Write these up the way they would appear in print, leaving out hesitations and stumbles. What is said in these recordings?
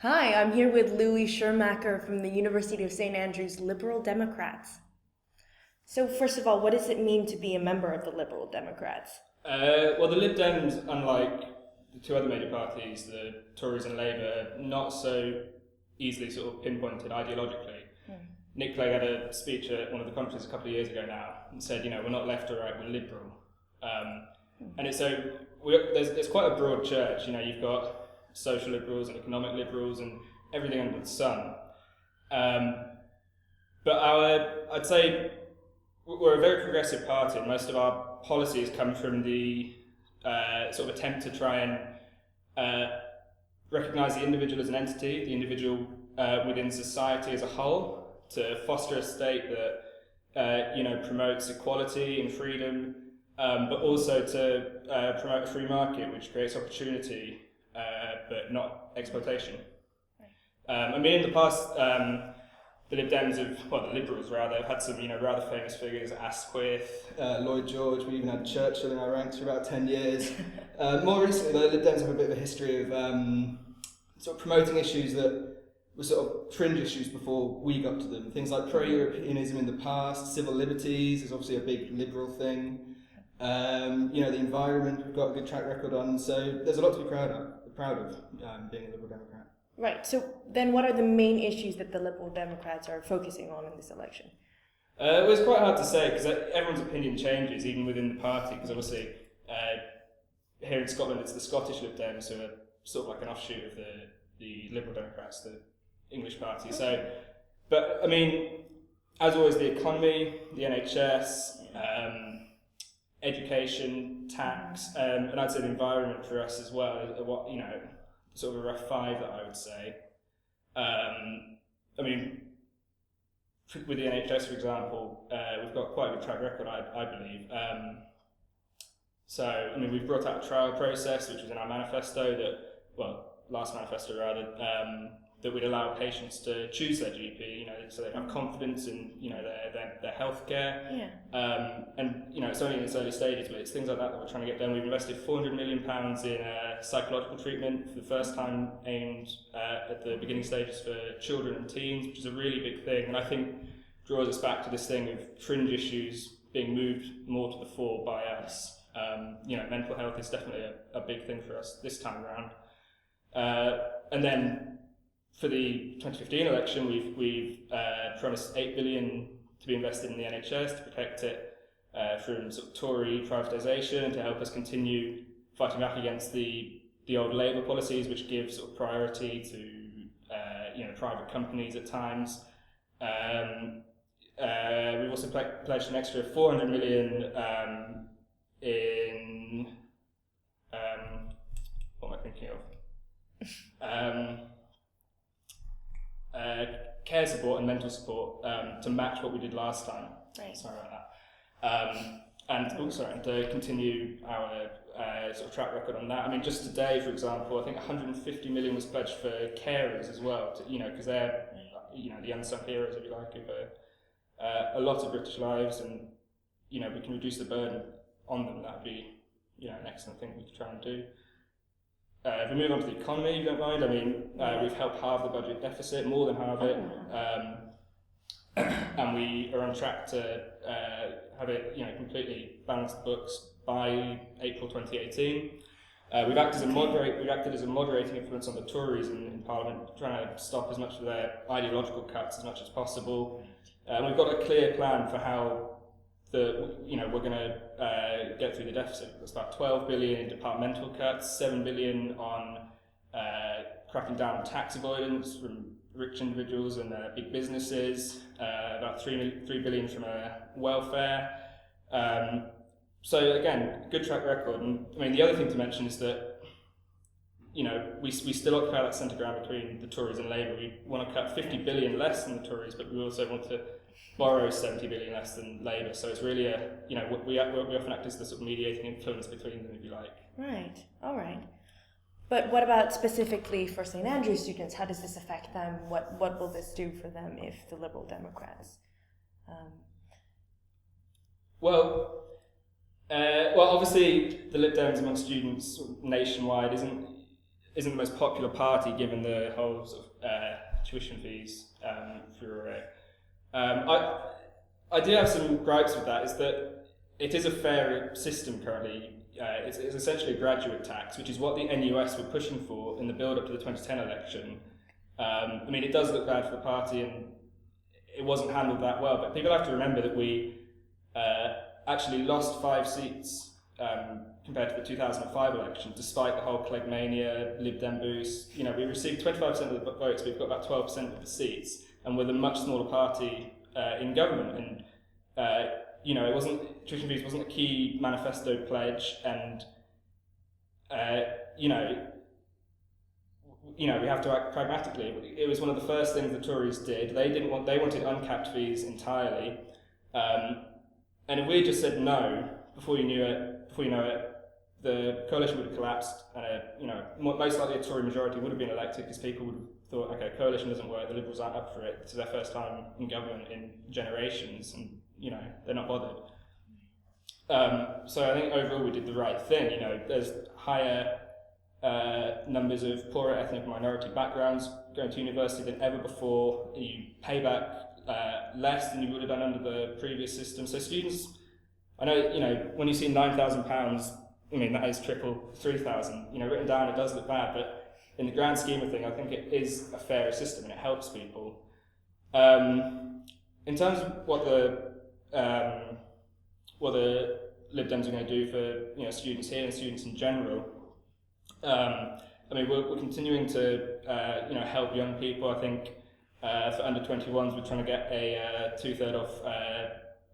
Hi, I'm here with Louis Schirmacher from the University of St. Andrews Liberal Democrats. So, first of all, what does it mean to be a member of the Liberal Democrats? Well, the Lib Dems, unlike the two other major parties, the Tories and Labour, are not so easily sort of pinpointed ideologically. Nick Clegg had a speech at one of the conferences a couple of years ago now and said, we're not left or right, we're liberal. And it's so there's quite a broad church. You've got social liberals and economic liberals and everything under the sun. But I'd say we're a very progressive party, and most of our policies come from the sort of attempt to try and recognise the individual as an entity, the individual within society as a whole, to foster a state that promotes equality and freedom, but also to promote a free market which creates opportunity, but not exploitation. In the past, the Lib Dems the Liberals rather, have had some, rather famous figures, Asquith, Lloyd George. We even had Churchill in our ranks for about 10 years. More recently, the Lib Dems have a bit of a history of sort of promoting issues that were sort of fringe issues before we got to them. Things like pro-Europeanism in the past, civil liberties is obviously a big liberal thing. The environment we've got a good track record on. So there's a lot to be proud of being a Liberal Democrat. Right, so then what are the main issues that the Liberal Democrats are focusing on in this election? Well, it's quite hard to say because everyone's opinion changes, even within the party, because obviously here in Scotland it's the Scottish Lib Dems who are sort of like an offshoot of the Liberal Democrats, the English party. So, but as always, the economy, the NHS, education, tax, and I'd say the environment for us as well, sort of a rough five that I would say. With the NHS, for example, we've got quite a good track record, I believe. We've brought out a trial process, which was in our manifesto last manifesto rather, that would allow patients to choose their GP, so they have confidence in, their healthcare. Yeah. It's only in its early stages, but it's things like that we're trying to get done. We've invested £400 million in psychological treatment for the first time, aimed at the beginning stages for children and teens, which is a really big thing, and I think draws us back to this thing of fringe issues being moved more to the fore by us. Mental health is definitely a big thing for us this time around. And then for the 2015 election, we've promised £8 billion to be invested in the NHS to protect it from sort of Tory privatisation, to help us continue fighting back against the old Labour policies, which give sort of priority to private companies at times. We've also pledged an extra 400 million in what am I thinking of? Care support and mental support to match what we did last time. Right. Sorry about that. And to continue our sort of track record on that. Just today, for example, I think 150 million was pledged for carers as well. Because they're the unsung heroes, if you like, of a lot of British lives, and we can reduce the burden on them. That would be an excellent thing we could try and do. If we move on to the economy, if you don't mind, we've helped halve the budget deficit, more than halve it, and we are on track to have it, completely balanced books by April 2018. We've acted as a moderating influence on the Tories in Parliament, trying to stop as much of their ideological cuts as much as possible. We've got a clear plan for how we're going to get through the deficit. It's about 12 billion in departmental cuts, 7 billion on cracking down on tax avoidance from rich individuals and big businesses, about 3 billion from welfare. So again, good track record. And the other thing to mention is that we still occupy that centre ground between the Tories and Labour. We want to cut 50 billion less than the Tories, but we also want to borrow 70 billion less than Labour. So it's really we often act as the sort of mediating influence between them, if you like. Right. All right. But what about specifically for St. Andrews students? How does this affect them? What will this do for them if the Liberal Democrats? Well, obviously the Lib Dems among students nationwide isn't isn't the most popular party given the whole sort of tuition fees furore. I do have some gripes with that. Is that it is a fair system currently. It's essentially a graduate tax, which is what the NUS were pushing for in the build-up to the 2010 election. I mean, it does look bad for the party, and it wasn't handled that well. But people have to remember that we actually lost 5 seats compared to the 2005 election, despite the whole Clegmania, Lib Dem boost. You know, we received 25% of the votes, we've got about 12% of the seats, and we're the much smaller party in government. And you know, tuition fees wasn't a key manifesto pledge, and you know, we have to act pragmatically. It was one of the first things the Tories did. They wanted uncapped fees entirely, and if we just said no before you know it, the coalition would have collapsed, and you know, most likely a Tory majority would have been elected because people would have thought, okay, coalition doesn't work, the Liberals aren't up for it. It's their first time in government in generations, and you know, they're not bothered. So I think overall we did the right thing. You know, there's higher numbers of poorer ethnic and minority backgrounds going to university than ever before. You pay back less than you would have done under the previous system. So students, I know, you know, when you see £9,000, I mean, that is triple 3,000. You know, written down, it does look bad, but in the grand scheme of things, I think it is a fairer system and it helps people. In terms of what the Lib Dems are going to do for, you know, students here and students in general, I mean, we're continuing to you know, help young people. I think for under 21s, we're trying to get a 2/3 off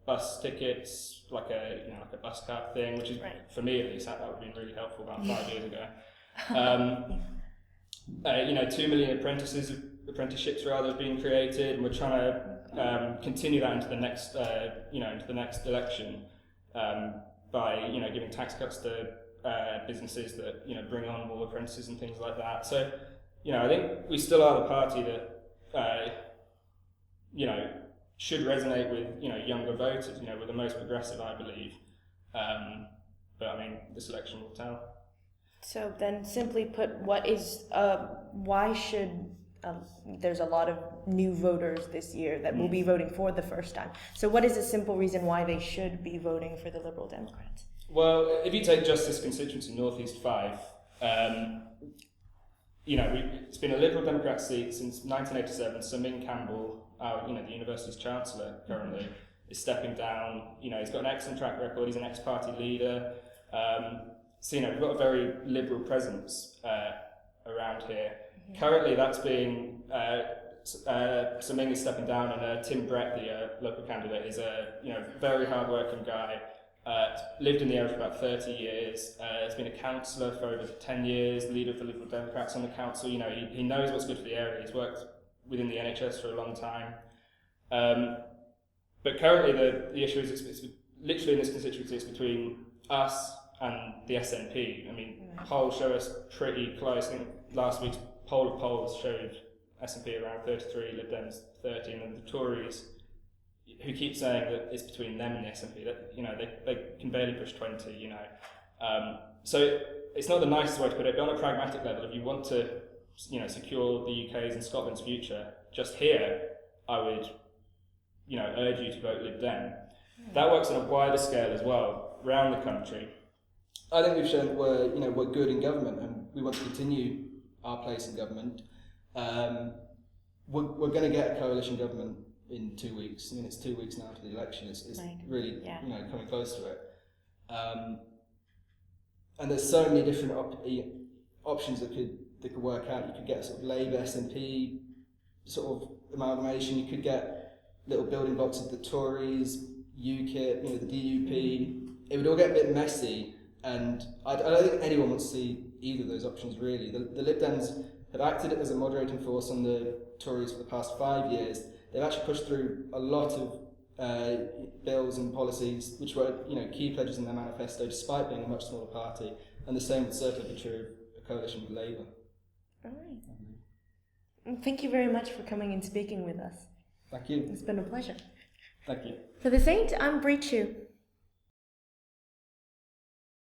bus tickets, like a bus card thing, which is right. For me at least that would have been really helpful about 5 years ago. You know, 2 million apprenticeships rather being created, and we're trying to continue that into the next into the next election by, you know, giving tax cuts to businesses that, you know, bring on more apprentices and things like that. So, you know, I think we still are the party that you know, should resonate with, you know, younger voters. You know, we're the most progressive, I believe. But I mean, this election will tell. So then, simply put, why should there's a lot of new voters this year that will be voting for the first time. So what is a simple reason why they should be voting for the Liberal Democrats? Well, if you take just this constituency, North East 5, you know, it's been a Liberal Democrat seat since 1987. Sir Ming Campbell, you know, the university's chancellor currently, is stepping down. You know, he's got an excellent track record. He's an ex-party leader. So, you know, we've got a very liberal presence around here. Mm-hmm. Currently, that's being Sir Ming is stepping down, and Tim Brett, the local candidate, is a, you know, very hard-working guy. Lived in the area for about 30 years. Has been a councillor for over 10 years. Leader of the Liberal Democrats on the council. You know, he knows what's good for the area. He's worked within the NHS for a long time. But currently, the issue is it's literally in this constituency. It's between us and the SNP. I mean, polls show us pretty close. I think last week's poll of polls showed SNP around 33, Lib Dems 30, and then the Tories, who keep saying that it's between them and the SNP, that, you know, they can barely push 20, you know. So it's not the nicest way to put it, but on a pragmatic level, if you want to, you know, secure the UK's and Scotland's future, just here, I would, you know, urge you to vote Lib Dem. That works on a wider scale as well, around the country. I think we've shown that we're good in government, and we want to continue our place in government. We're going to get a coalition government in 2 weeks. I mean, it's 2 weeks now to the election. It's right. Really, you know, coming close to it. And there's so many different options that could work out. You could get a sort of Labour SNP sort of amalgamation. You could get little building blocks of the Tories, UKIP, you know, the DUP. It would all get a bit messy, and I don't think anyone wants to see either of those options really. The Lib Dems have acted as a moderating force on the Tories for the past 5 years. They've actually pushed through a lot of bills and policies which were, you know, key pledges in their manifesto, despite being a much smaller party, and the same would certainly be true of a coalition with Labour. All right. Well, thank you very much for coming and speaking with us. Thank you. It's been a pleasure. Thank you. For The Saint, I'm Breachu.